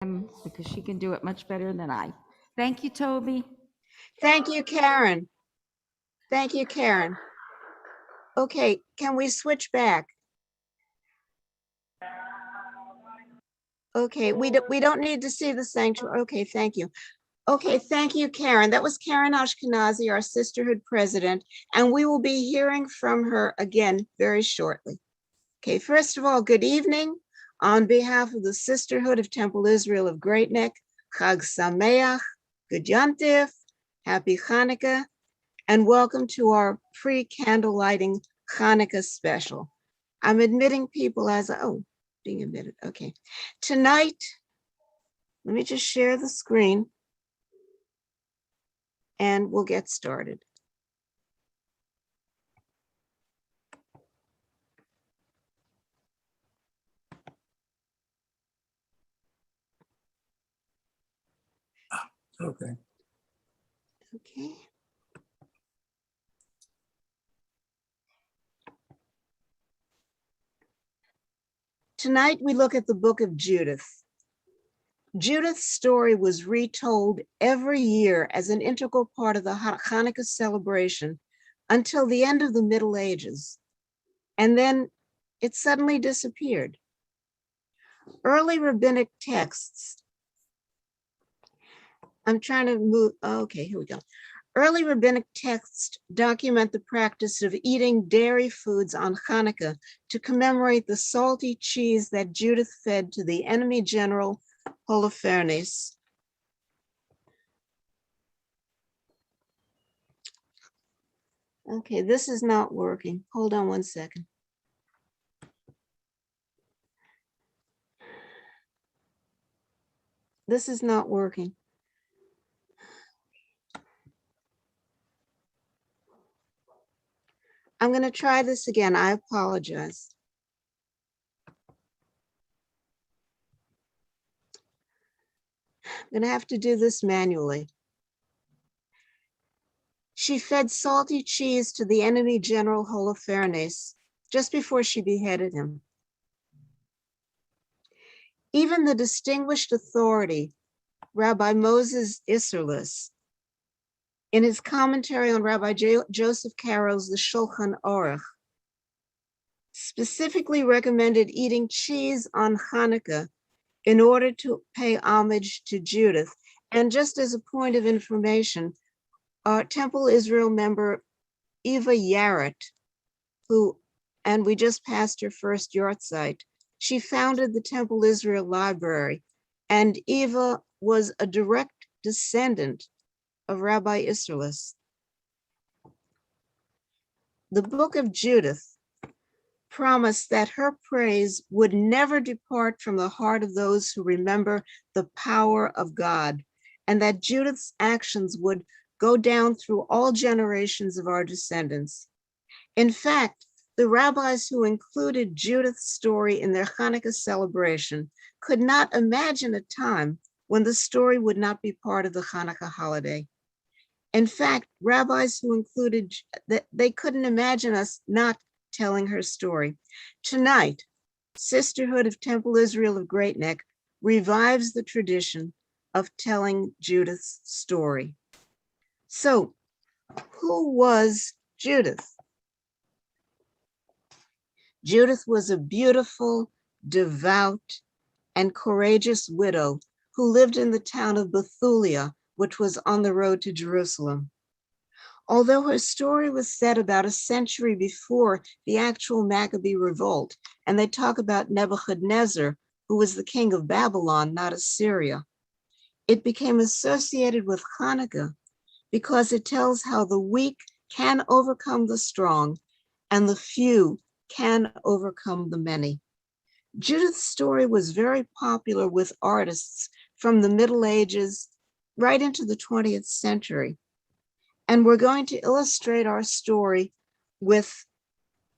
because she can do it much better than I. Thank you, Toby. Thank you, Karen. Thank you, Karen. Okay, can we switch back? Okay, we don't need to see the sanctuary. Okay, thank you. Okay, thank you, Karen. That was Karen Ashkenazi, our sisterhood president, and we will be hearing from her again very shortly. Okay, first of all, good evening. On behalf of the Sisterhood of Temple Israel of Great Neck, Chag Sameach, Good Yontif, Happy Hanukkah, and welcome to our pre-candle lighting Hanukkah special. I'm admitting people as, being admitted, okay. Tonight, let me just share the screen and we'll get started. Okay. Okay. Tonight, we look at the book of Judith. Judith's story was retold every year as an integral part of the Hanukkah celebration until the end of the Middle Ages. And then it suddenly disappeared. Early rabbinic texts, I'm trying to move, okay, here we go. Early rabbinic texts document the practice of eating dairy foods on Hanukkah to commemorate the salty cheese that Judith fed to the enemy general Holofernes. Okay, this is not working. Hold on one second. This is not working. I'm going to try this again. I apologize. I'm going to have to do this manually. She fed salty cheese to the enemy general Holofernes just before she beheaded him. Even the distinguished authority, Rabbi Moses Isserles, in his commentary on Rabbi Joseph Caro's The Shulchan Aruch, specifically recommended eating cheese on Hanukkah in order to pay homage to Judith. And just as a point of information, our Temple Israel member, Eva Yarrett, and we just passed her first yahrzeit, she founded the Temple Israel Library, and Eva was a direct descendant of Rabbi Isserles. The book of Judith promised that her praise would never depart from the heart of those who remember the power of God, and that Judith's actions would go down through all generations of our descendants. In fact, the rabbis who included Judith's story in their Hanukkah celebration could not imagine a time when the story would not be part of the Hanukkah holiday. In fact, rabbis who included that, they couldn't imagine us not telling her story. Tonight, Sisterhood of Temple Israel of Great Neck revives the tradition of telling Judith's story. So, who was Judith? Judith was a beautiful, devout, and courageous widow who lived in the town of Bethulia, which was on the road to Jerusalem. Although her story was set about a century before the actual Maccabee revolt, and they talk about Nebuchadnezzar, who was the king of Babylon, not Assyria, it became associated with Hanukkah because it tells how the weak can overcome the strong and the few can overcome the many. Judith's story was very popular with artists from the Middle Ages right into the 20th century. And we're going to illustrate our story with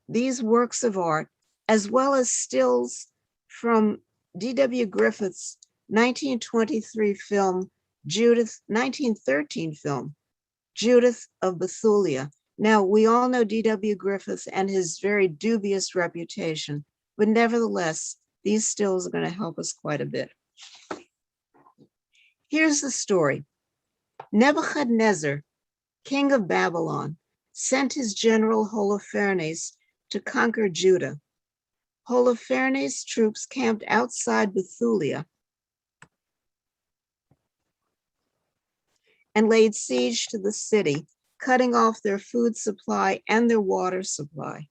these works of art, as well as stills from D.W. Griffith's 1923 film, 1913 film, Judith of Bethulia. Now, we all know D.W. Griffith and his very dubious reputation, but nevertheless, these stills are going to help us quite a bit. Here's the story. Nebuchadnezzar, king of Babylon, sent his general Holofernes to conquer Judah. Holofernes' troops camped outside Bethulia and laid siege to the city, cutting off their food supply and their water supply.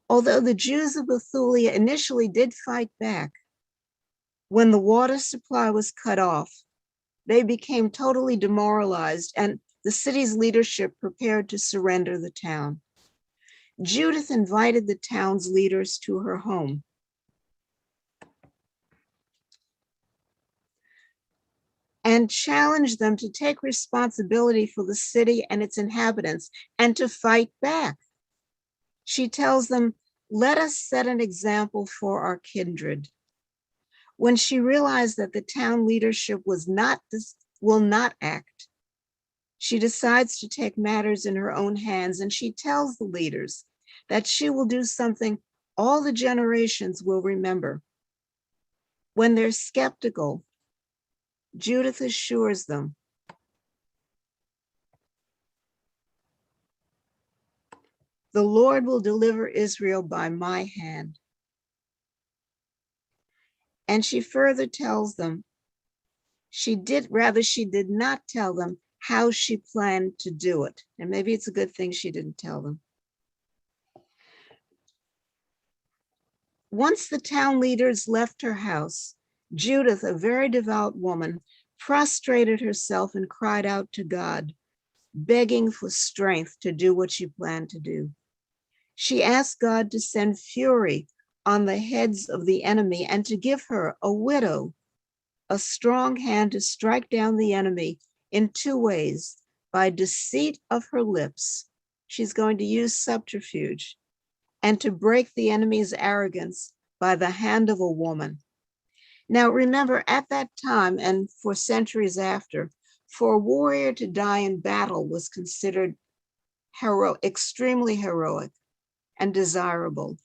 Although the Jews of Bethulia initially did fight back, when the water supply was cut off, they became totally demoralized and the city's leadership prepared to surrender the town. Judith invited the town's leaders to her home. And challenged them to take responsibility for the city and its inhabitants and to fight back. She tells them, "Let us set an example for our kindred." When she realized that the town leadership will not act, she decides to take matters in her own hands, and she tells the leaders that she will do something all the generations will remember. When they're skeptical, Judith assures them, "The Lord will deliver Israel by my hand." And she further tells them, she did not tell them how she planned to do it. And maybe it's a good thing she didn't tell them. Once the town leaders left her house, Judith, a very devout woman, prostrated herself and cried out to God, begging for strength to do what she planned to do. She asked God to send fury on the heads of the enemy and to give her, a widow, a strong hand to strike down the enemy in two ways: by deceit of her lips, she's going to use subterfuge, and to break the enemy's arrogance by the hand of a woman. Now, remember, at that time and for centuries after, for a warrior to die in battle was considered extremely heroic and desirable.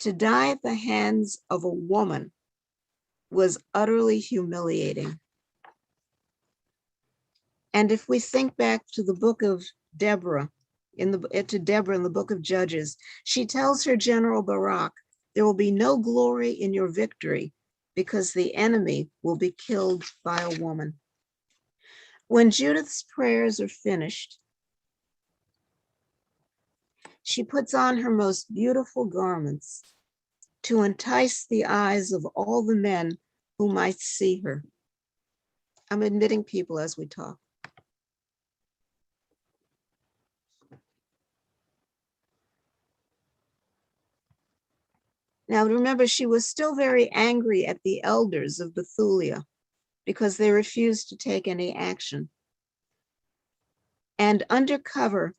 To die at the hands of a woman was utterly humiliating. And if we think back to the book of Deborah, in the book of Judges, she tells her general Barak, "There will be no glory in your victory because the enemy will be killed by a woman." When Judith's prayers are finished, she puts on her most beautiful garments to entice the eyes of all the men who might see her. I'm admitting people as we talk. Now, remember, she was still very angry at the elders of Bethulia because they refused to take any action. And under cover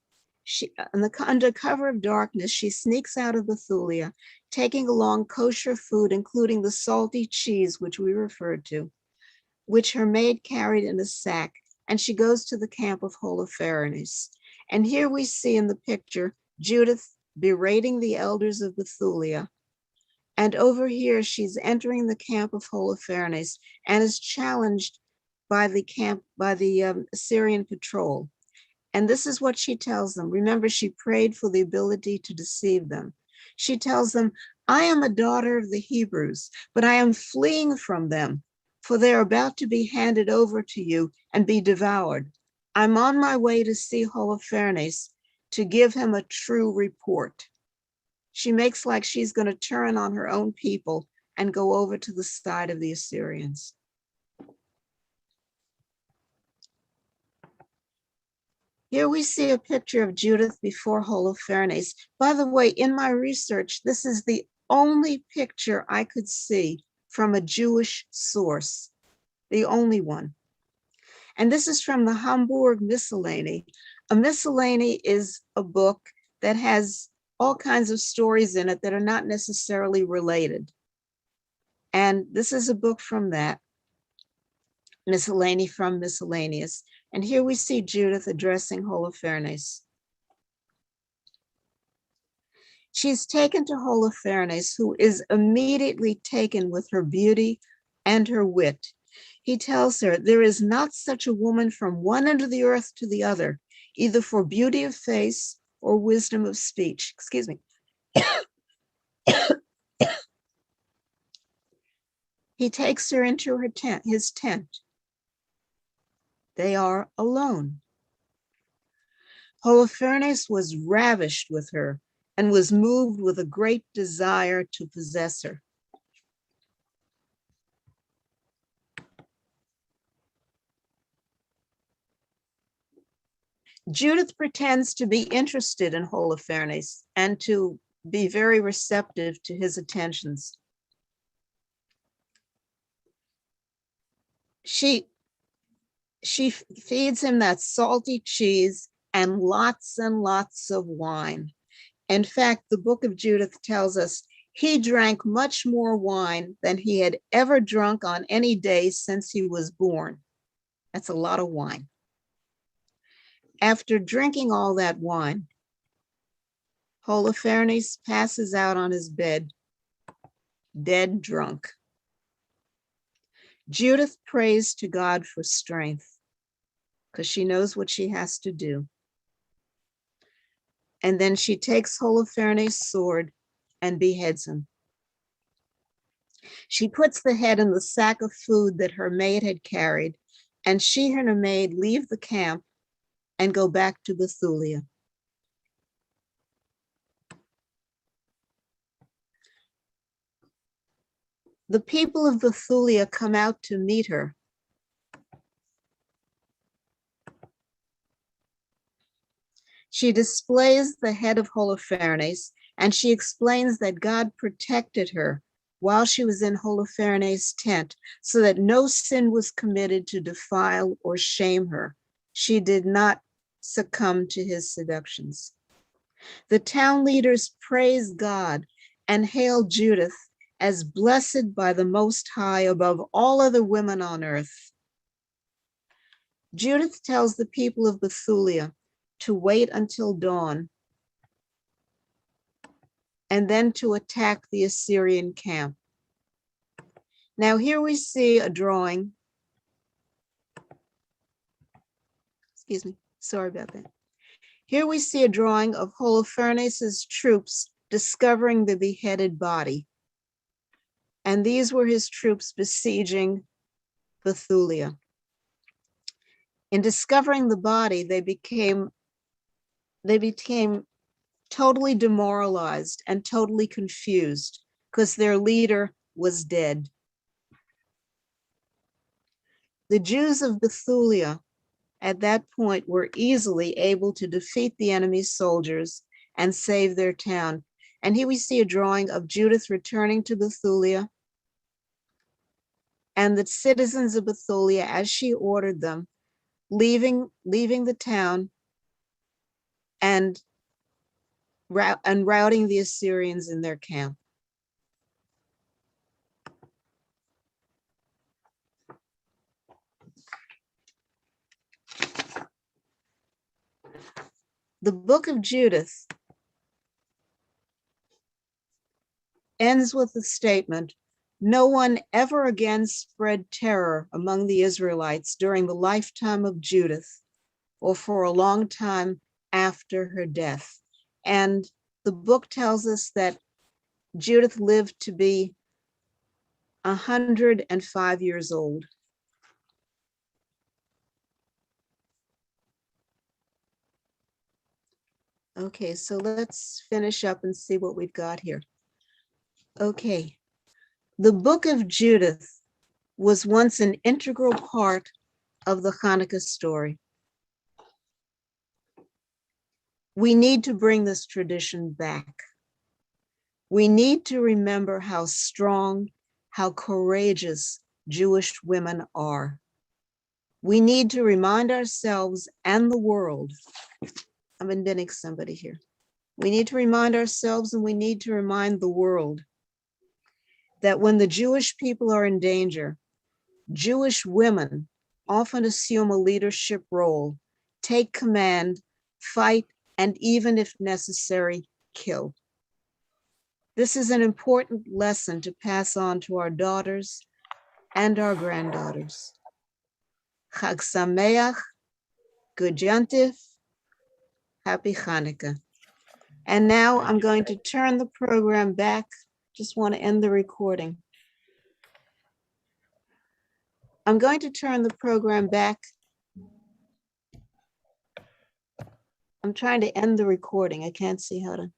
of darkness, she sneaks out of Bethulia, taking along kosher food, including the salty cheese, which we referred to, which her maid carried in a sack, and she goes to the camp of Holofernes. And here we see in the picture Judith berating the elders of Bethulia. And over here, she's entering the camp of Holofernes and is challenged by the Assyrian patrol. And this is what she tells them. Remember, she prayed for the ability to deceive them. She tells them, "I am a daughter of the Hebrews, but I am fleeing from them, for they're about to be handed over to you and be devoured. I'm on my way to see Holofernes to give him a true report." She makes like she's going to turn on her own people and go over to the side of the Assyrians. Here we see a picture of Judith before Holofernes. By the way, in my research, this is the only picture I could see from a Jewish source, the only one. And this is from the Hamburg Miscellany. A miscellany is a book that has all kinds of stories in it that are not necessarily related. And this is a book from that, Miscellany from Miscellaneous. And here we see Judith addressing Holofernes. She's taken to Holofernes, who is immediately taken with her beauty and her wit. He tells her, there is not such a woman from one end of the earth to the other, either for beauty of face or wisdom of speech. Excuse me. He takes her into his tent. They are alone. Holofernes was ravished with her and was moved with a great desire to possess her. Judith pretends to be interested in Holofernes and to be very receptive to his attentions. She feeds him that salty cheese and lots of wine. In fact, the book of Judith tells us he drank much more wine than he had ever drunk on any day since he was born. That's a lot of wine. After drinking all that wine, Holofernes passes out on his bed, dead drunk. Judith prays to God for strength because she knows what she has to do. And then she takes Holofernes' sword and beheads him. She puts the head in the sack of food that her maid had carried, and she and her maid leave the camp and go back to Bethulia. The people of Bethulia come out to meet her. She displays the head of Holofernes, and she explains that God protected her while she was in Holofernes' tent so that no sin was committed to defile or shame her. She did not succumb to his seductions. The town leaders praise God and hail Judith as blessed by the Most High above all other women on earth. Judith tells the people of Bethulia to wait until dawn and then to attack the Assyrian camp. Now here we see a drawing. Excuse me, sorry about that. Here we see a drawing of Holofernes' troops discovering the beheaded body. And these were his troops besieging Bethulia. In discovering the body, they became totally demoralized and totally confused because their leader was dead. The Jews of Bethulia at that point were easily able to defeat the enemy's soldiers and save their town. And here we see a drawing of Judith returning to Bethulia and the citizens of Bethulia, as she ordered them, leaving the town and routing the Assyrians in their camp. The book of Judith ends with the statement, no one ever again spread terror among the Israelites during the lifetime of Judith or for a long time after her death. And the book tells us that Judith lived to be 105 years old. Okay, so let's finish up and see what we've got here. Okay, the book of Judith was once an integral part of the Hanukkah story. We need to bring this tradition back. We need to remember how strong, how courageous Jewish women are. We need to remind ourselves and the world. I'm inventing somebody here. We need to remind ourselves and we need to remind the world that when the Jewish people are in danger, Jewish women often assume a leadership role, take command, fight, and even if necessary, kill. This is an important lesson to pass on to our daughters and our granddaughters. Chag Sameach, Good Yontif, Happy Hanukkah. And now I'm going to turn the program back. Just want to end the recording. I'm going to turn the program back. I'm trying to end the recording. I can't see how to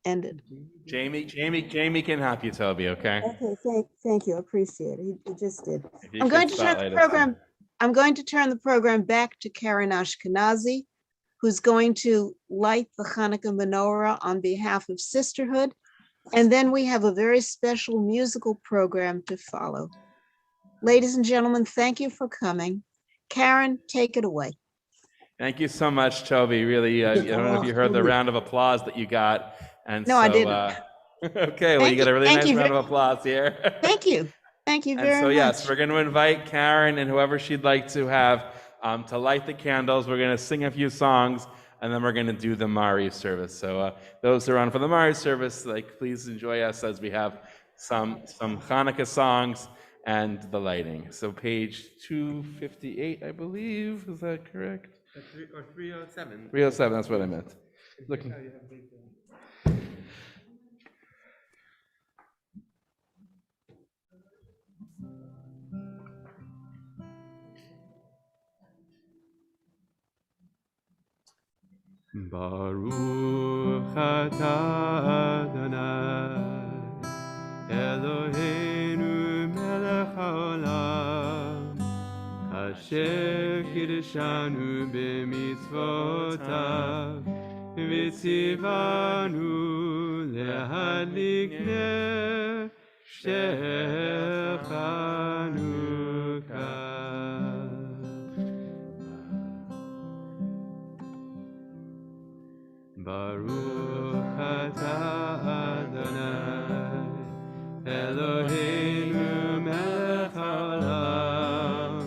end it. Jamie can help you, Toby, okay? Okay, thank you. I appreciate it. He just did. If you I'm could going to turn the spotlight us. program. I'm going to turn the program back to Karen Ashkenazi, who's going to light the Hanukkah menorah on behalf of Sisterhood. And then we have a very special musical program to follow. Ladies and gentlemen, thank you for coming. Karen, take it away. Thank you so much, Toby. Really, I don't know if you heard the round of applause that you got. And No, so, I didn't. Okay, well, you got a really nice round of applause here. Thank you. Thank you very much. And so, yes, we're going to invite Karen and whoever she'd like to have to light the candles. We're going to sing a few songs, and then we're going to do the Mari service. So those who are on for the Mari service, please enjoy us as we have some Hanukkah songs and the lighting. So page 258, I believe. Is that correct? Or 307. 307, that's what I meant. Looking. Baruch atah Adonai Eloheinu melech haolam asher kiddushanu b'mitzvotav v'tzivanu lehadlik ner shel Chanukah. Baruch atah Adonai Eloheinu melech haolam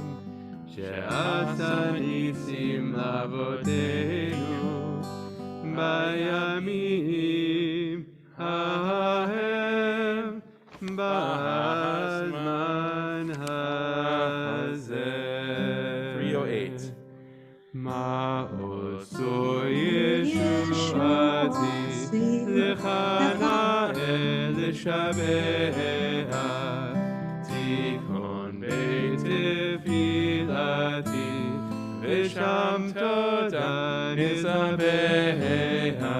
she'asa nisim lavoteinu bayamim hahem b'azman hazeh. 308. Ma'oso Yeshuati Lechana El Shabeha Tikon Beit Tefilati Vesham Toda Nizabeha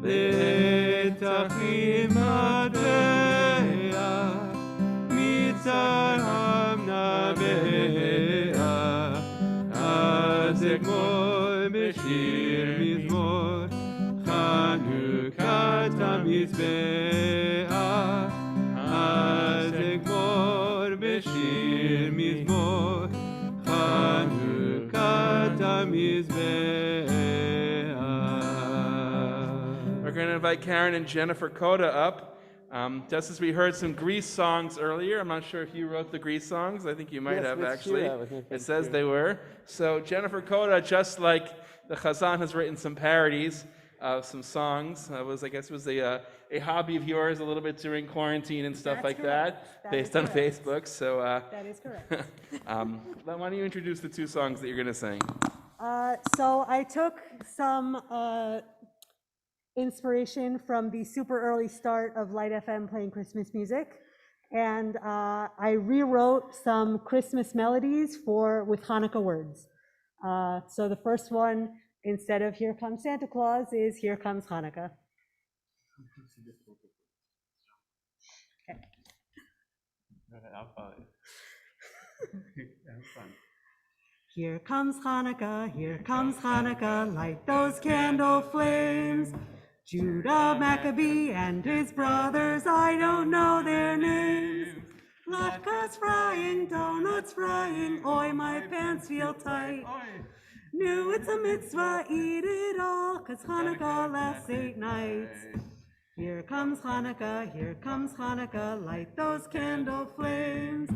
Le'etachim Adveha Mitzarham Nabeha Zegmor Beshir Mizmor Chanukah Mizbeah Zegmor Beshir Mizmor Chanukah Mizbeah. We're going to invite Karen and Jennifer Koda up. Just as we heard some Greece songs earlier, I'm not sure if you wrote the Greece songs. I think you might have, actually. It says they were. So Jennifer Koda, just like the Chazan, has written some parodies of some songs. I guess it was a hobby of yours a little bit during quarantine and stuff like that, based on Facebook. So that is correct. why don't you introduce the two songs that you're going to sing? So I took some inspiration from the super early start of Light FM playing Christmas music, and I rewrote some Christmas melodies with Hanukkah words. So the first one, instead of "Here Comes Santa Claus," is "Here Comes Hanukkah." Okay. I'll follow you. Here comes Hanukkah, light those candle flames. Judah Maccabee and his brothers, I don't know their names. Latkes frying, donuts frying, oi, my pants feel tight. Knew it's a mitzvah, eat it all, 'cause Hanukkah lasts 8 nights. Here comes Hanukkah, light those candle flames.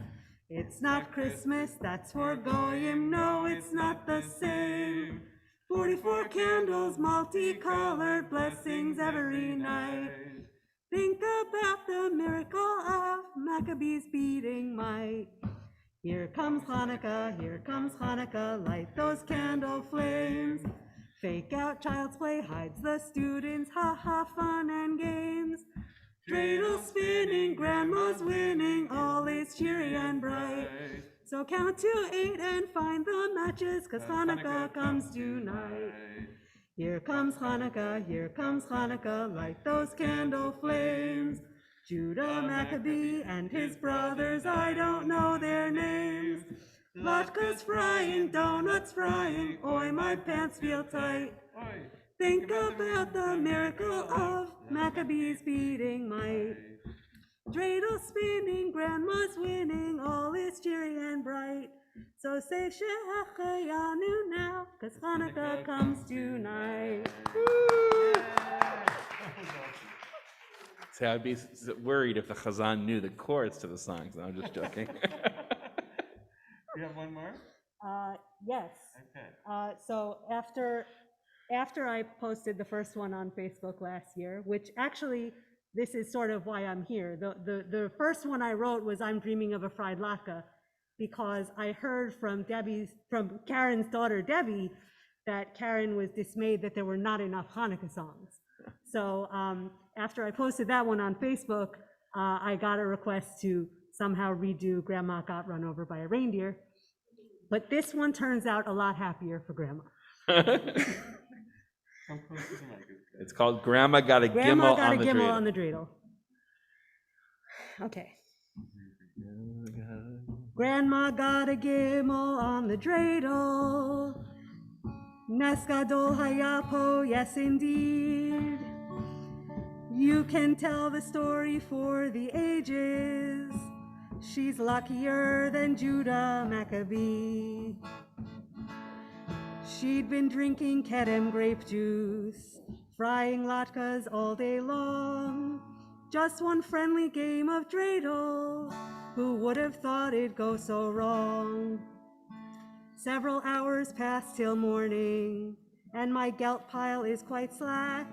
It's not Christmas, that's for Goyim, no, it's not the same. 44 candles, multicolored blessings every night. Think about the miracle of Maccabees beating might. Here comes Hanukkah, light those candle flames. Fake out child's play hides the students, ha ha, fun and games. Dreidel spinning, grandma's winning, all is cheery and bright. So count to 8 and find the matches, 'cause Hanukkah comes tonight. Here comes Hanukkah, light those candle flames. Judah Maccabee and his brothers, I don't know their names. Latkes frying, donuts frying, oi, my pants feel tight. Think about the miracle of Maccabees beating might. Dreidel spinning, grandma's winning, all is cheery and bright. So say Shehecheyanu now, 'cause Hanukkah comes tonight. See, I'd be worried if the Chazan knew the chords to the songs. No, I'm just joking. You have one more? Yes. Okay. So after I posted the first one on Facebook last year, which actually, this is sort of why I'm here. The first one I wrote was I'm Dreaming of a Fried Latke, because I heard from Karen's daughter, Debbie, that Karen was dismayed that there were not enough Hanukkah songs. So after I posted that one on Facebook, I got a request to somehow redo Grandma Got Run Over by a Reindeer. But this one turns out a lot happier for Grandma. It's called Grandma Got a Gimel on the Dreidel. Okay. Grandma got a gimel on the dreidel. Nes gadol hayapo, yes indeed. You can tell the story for the ages. She's luckier than Judah Maccabee. She'd been drinking Kedem grape juice, frying latkes all day long. Just one friendly game of dreidel. Who would have thought it'd go so wrong? Several hours pass till morning, and my gelt pile is quite slack.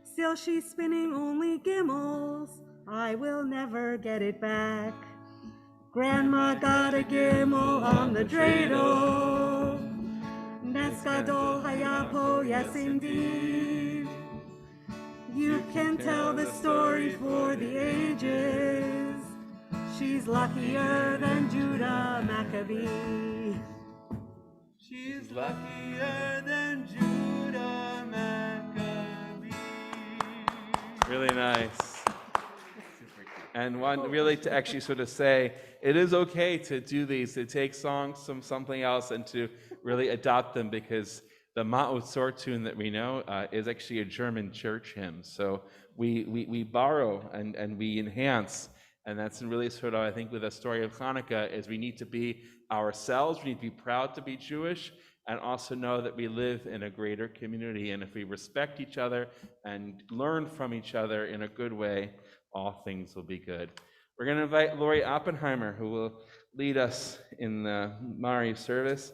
Still she's spinning only gimels, I will never get it back. Grandma got a gimel on the dreidel. Nes gadol hayapo, yes indeed. You can tell the story for the ages. She's luckier than Judah Maccabee. She's luckier than Judah Maccabee. Really nice. And one really to actually sort of say, it is okay to do these, to take songs from something else and to really adopt them, because the Ma'ot Tzor tune that we know is actually a German church hymn. So we borrow and we enhance. And that's really sort of, I think, with the story of Hanukkah, is we need to be ourselves, we need to be proud to be Jewish, and also know that we live in a greater community. And if we respect each other and learn from each other in a good way, all things will be good. We're going to invite Lori Oppenheimer, who will lead us in the Mari service.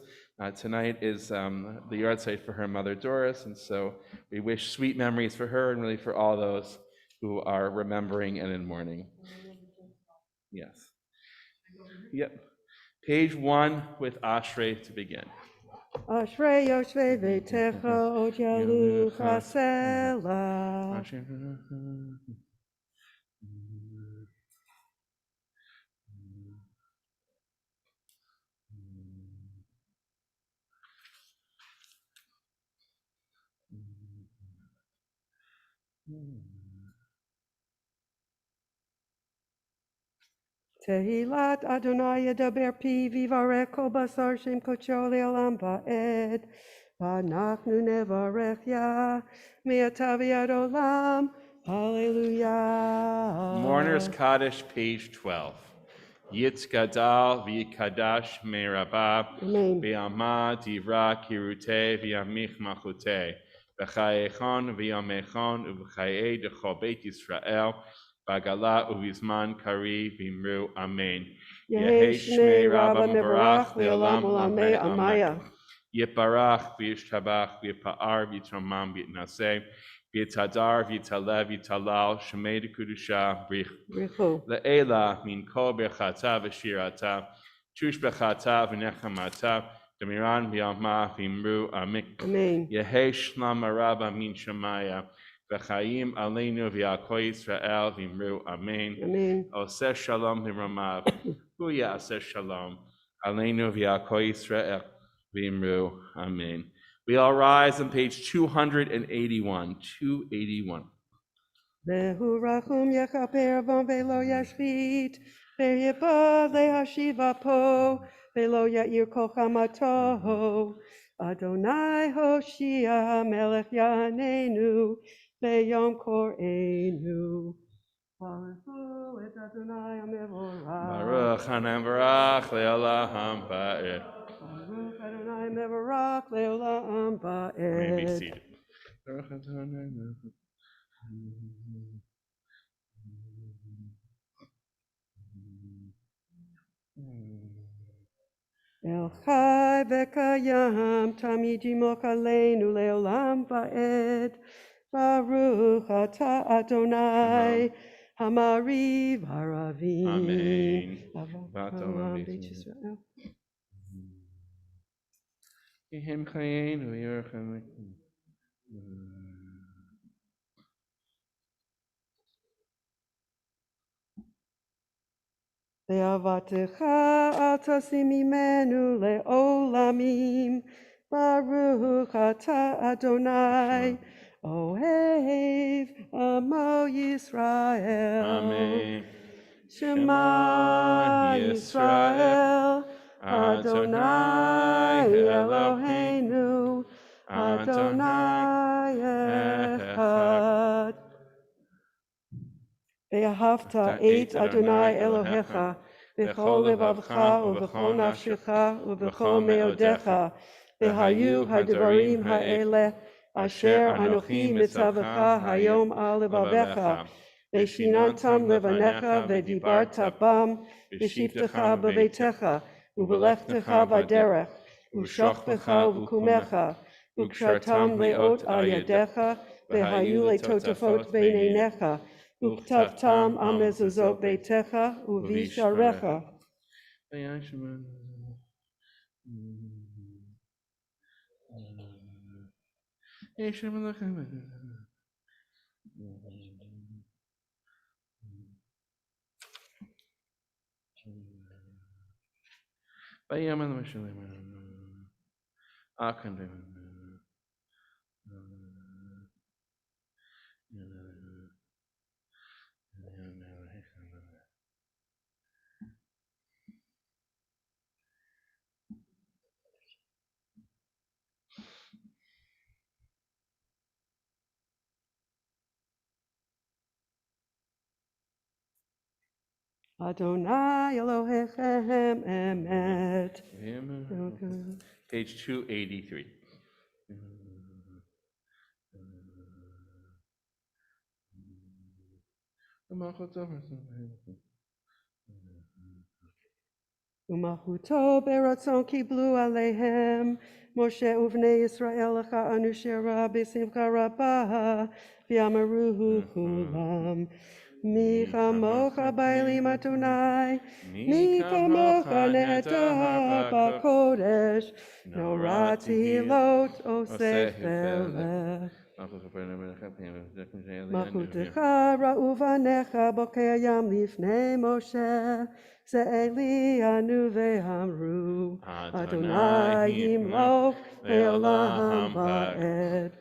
Tonight is the yahrzeit for her mother, Doris, and so we wish sweet memories for her and really for all those who are remembering and in mourning. Yes. Yep. Page 1 with Ashrei to begin. Ashrei Yoshvei Veitecha Od Yalu Chasela. Tehilat Adonai Yedaber Pi Vivarech Kol Basar Shem Kocho Le'olam Ba'ed V'anachnu Nevarech Ya Me'atav Yad Olam. Hallelujah. Mourner's Kaddish, page 12. Yitzgadal v'yikadash me'rabah v'yama divra kirute v'yamich machute v'chayechon v'yamechon uv'chayei dechol Beit Yisrael v'gala uvizman kari v'imru amen. Yehi shmei rabba mevarach le'olam olamei amaya. Yiparach v'yishtabach v'yipa'ar v'yitramam v'yitnaseh v'yitadar, v'yitalev, v'yitalal, shemei dekudusha, Brichu. le'ela, min kol berchata v'shirata, tush bechata v'nechamata, demiran v'yama v'imru amin. Amen. Yehe shlam araba min shamaya, v'chaim aleinu v'yakoi Yisrael v'imru amen. Amen. Oseh shalom v'ramav, hu ya'aseh shalom, aleinu v'yakoi Yisrael v'imru amen. We all rise on page 281. 281. Vehu rachum yechaper avon velo yashvit, ve'yepa lehashiva po, velo ya'ir kol chamato. Adonai Hoshia melech yanenu, ve'yom kor'enu. Baruchu et Adonai mevorach. Baruch Hanan Barach Le'olam Ba'ed. Baruch Adonai mevorach le'olam You may be ba'ed. seated. Baruch Adonai El Chai v'kayam tamid yimok aleinu le'olam va'ed. Baruch ata Adonai hamari v'aravim. Amen. Avraham Beit Yisrael. Yehem Chayin V'Yorchem. Ve'avatecha al tasim imenu le'olamim. Baruch ata Adonai ohev amo Yisrael. Amen. Shema Yisrael, Adonai Eloheinu, Adonai Echad. Ve'ahavta et Adonai Elohecha, v'chol levavcha u'v'chol nafshecha u'v'chol me'odecha, v'hayu ha'devarim ha'eleh asher anochi mitzavecha hayom al levavecha. Veshinantam levanecha vedibarta bam, v'shivtecha b'veitecha, u'v'lechtecha v'derech, u'shochbecha u'kumecha, u'kshartam leot al yadecha, v'hayu letotafot b'neinecha, u'ktavtam al mezuzot beitecha, u'visharecha. Adonai Elohechem emet. Page 283. Umachuto beratzon kiblu alehem, Moshe uvnei Yisrael lecha anu shera b'simcha rabah, v'yamaruhu kulam. Mi chamocha ba'elim Adonai, mi chamocha ne'etah ba'kodesh, norati lot oseh felech. Malchutecha ra'uvanecha bokei hayam lifnei Moshe, Ze'eli anu ve'amru, Adonai yimloch le'olam va'ed.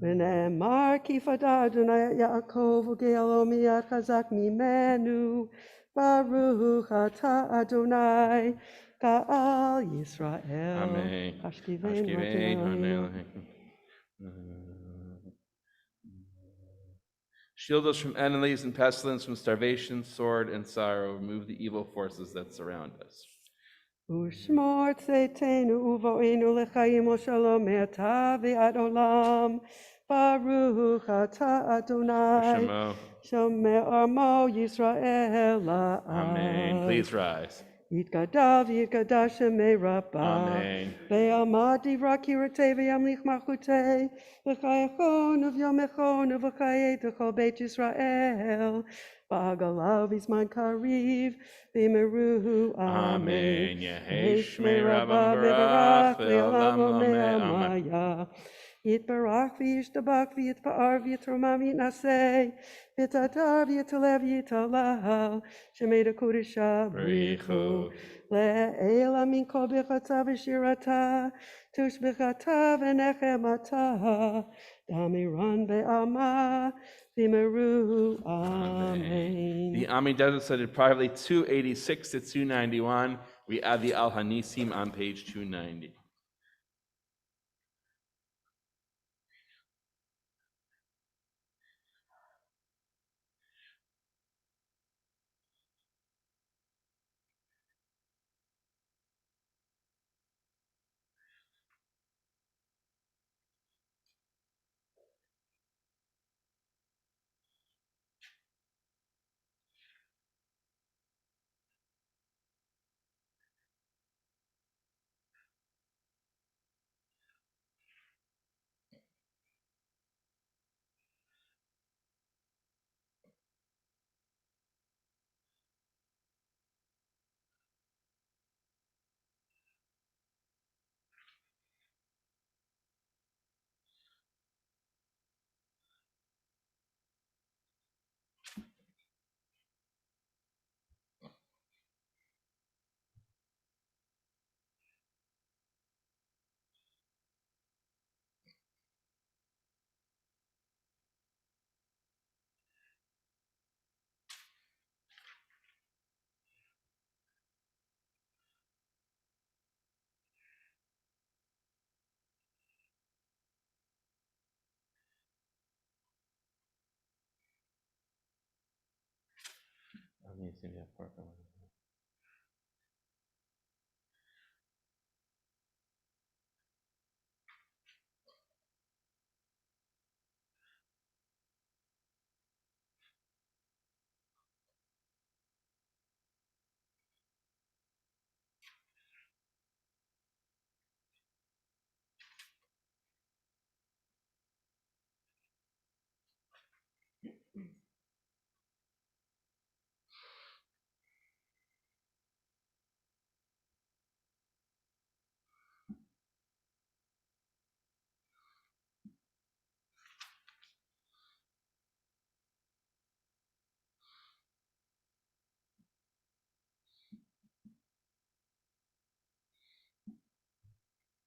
V'ne'emar ki fada Adonai Yaakov u'ge'alo miyad chazak mimenu, Baruch ata Adonai Ka'al Yisrael. Amen. Ashkivenu Adonai. Shield us from enemies and pestilence, from starvation, sword, and sorrow. Remove the evil forces that surround us. Ushmor tzeitenu uvo'enu l'chaim u'shalom me'ata v'ad olam. Baruch ata Adonai. Shemo. Shomer Amo Yisrael la'ad. Amen. Please rise. יתגדל ויתגדש שמי רבה. Amen. בעלמא דברה קירתי וימליך מלכותי, וחייכון וביומכון ובחיי כל בית ישראל. בעגלה ובזמן קריב, במהרו אמן. Amen. Yehei Shmei Rabbam Barach Le'olam Lamei Amen. יתברך וישתבח ויתפאר ויתרומם ויתנשא, ויתהדר ויתעלה ויתהלל, שמי דקודשה בריחו. לעילה מן כל ברכתה ושירתה, תושבחתה ונחמתה, דמירן בעלמא, במהרו אמן. The Ami designated privately 286 to 291. We add the Al Hanisim on page 290.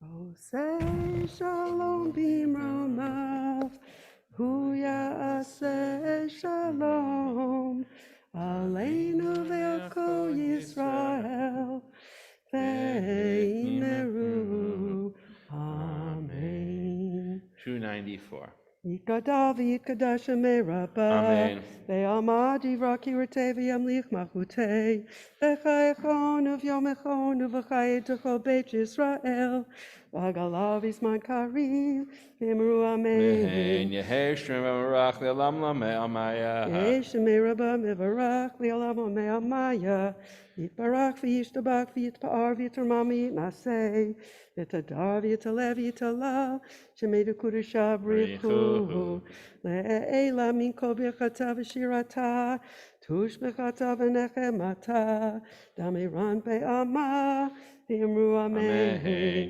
Oh, say shalom bimromav, hu ya'aseh shalom, aleinu ve'al kol Yisrael, ve'yimeru, amen. 294. יתגדל ויתקדש שמי רבה, Amen. בעלמא דברה קירתי וימליך מלכותי, וחייכון וביומכון ובחיי כל בית ישראל, ועגלה בזמן קריב, ואמרו אמן. Yehei Shmei Rabbam Barach Le'olam Lamei Amen. יהי שמי רבה מברך לעולם עולמי עלמיה, יתברך וישתבח ויתפאר ויתרומם ויתנשא, ויתהדר ויתעלה ויתהלל, שמי דקודשה בריחו. לעילה מן כל ברכתה ושירתה, תושבחתה ונחמתה, דמירן בעלמא, ואמרו אמן.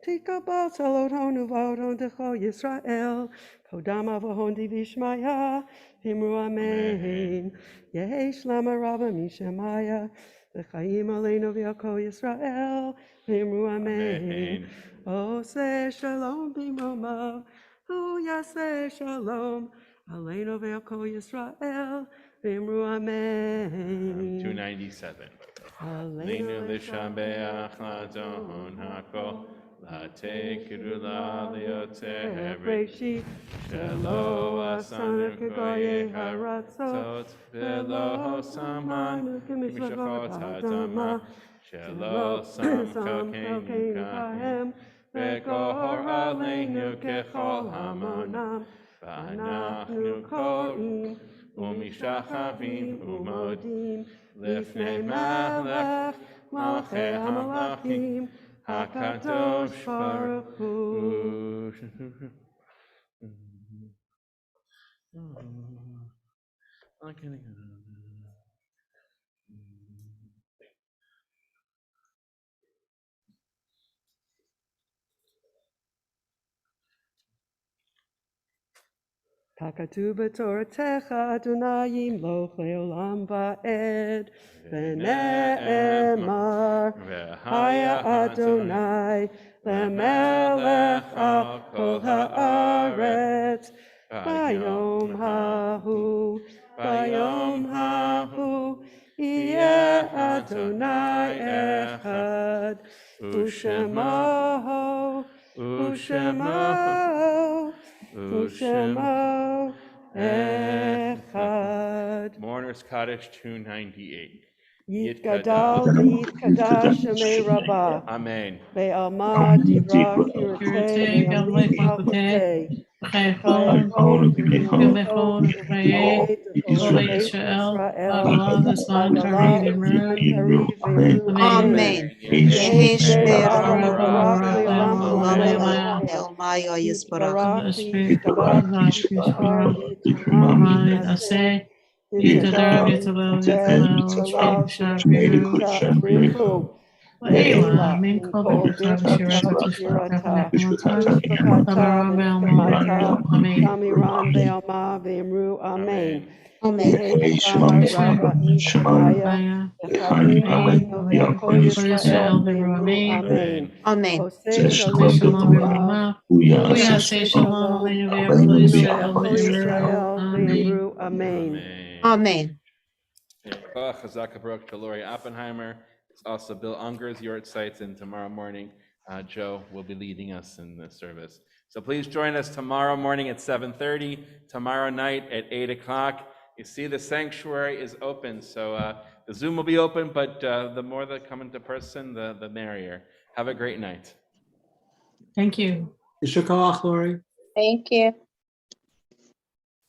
תקבל צלות הון ובאות הון דכל ישראל, קודם אבהון דבשמיא, ואמרו אמן. יהי שלמה רבה משמיא, וחיים עלינו ועל כל ישראל, ואמרו אמן. עושה שלום במרומיו, הוא יעשה שלום, עלינו ועל כל ישראל, ואמרו אמן. 297. עלינו לשבח לאדון הכל, לתת גדולה ליותר בראשית, שלא עשנו כגויי הארצות, ולא שמנו כמשלחות האדמה, שלא שם חלקנו כהם, וגור עלינו ככל המונם, ואנחנו קוראים ומשתחווים ומודים לפני מלך Malchei HaMelachim, HaKadosh Baruch Hu. Takatu b'toratecha Adonai yimloch le'olam va'ed v'ne'emar Haya Adonai le'melech al kol ha'aretz Bayom hahu yeh Adonai echad Ushemo echad. Mourner's Kaddish 298. Yitgadal v'yitkadash shemei rabbah. Amen. Be'alma divra kirtei ve'amrit malchutei. Chayefon, Yumefon, Raye, Kol Yisrael, Adonai V'Zman Kari V'Imru, Amen. Yehi Shneir Barak Barak Le'olam Le'olam Le'omaya Yisbarach. Barak Esprit, Yishtabach Yishmar, Yitumah Amen, Aseh, Yitadar, Yitabel, Yitabel, Shab, Brichu Leila, Min Kol B'Tav Shirata Tishbaka Nekamata, Amara Ve'alma, Amen. Amiran Ve'alma Ve'emru Amen. Amen. Yehi Barak Shemaya Echad Kol Yisrael Ve'emru Amen. Amen. Oseh Shalom Shalom Yisrael B'Ramav, Uyaseh Shalom Aleinu Ve'Kol Yisrael Kol Yisrael V'Imru, Ve'emru Amen. Amen. Chazaka Baruch to Lori Oppenheimer. It's also Bill Unger's yard sites, and tomorrow morning, Joe will be leading us in the service. So please join us tomorrow morning at 7:30, tomorrow night at 8 o'clock. You see the sanctuary is open, so the Zoom will be open, but the more that come into person, the merrier. Have a great night. Thank you. Issachar, Lori. Thank you.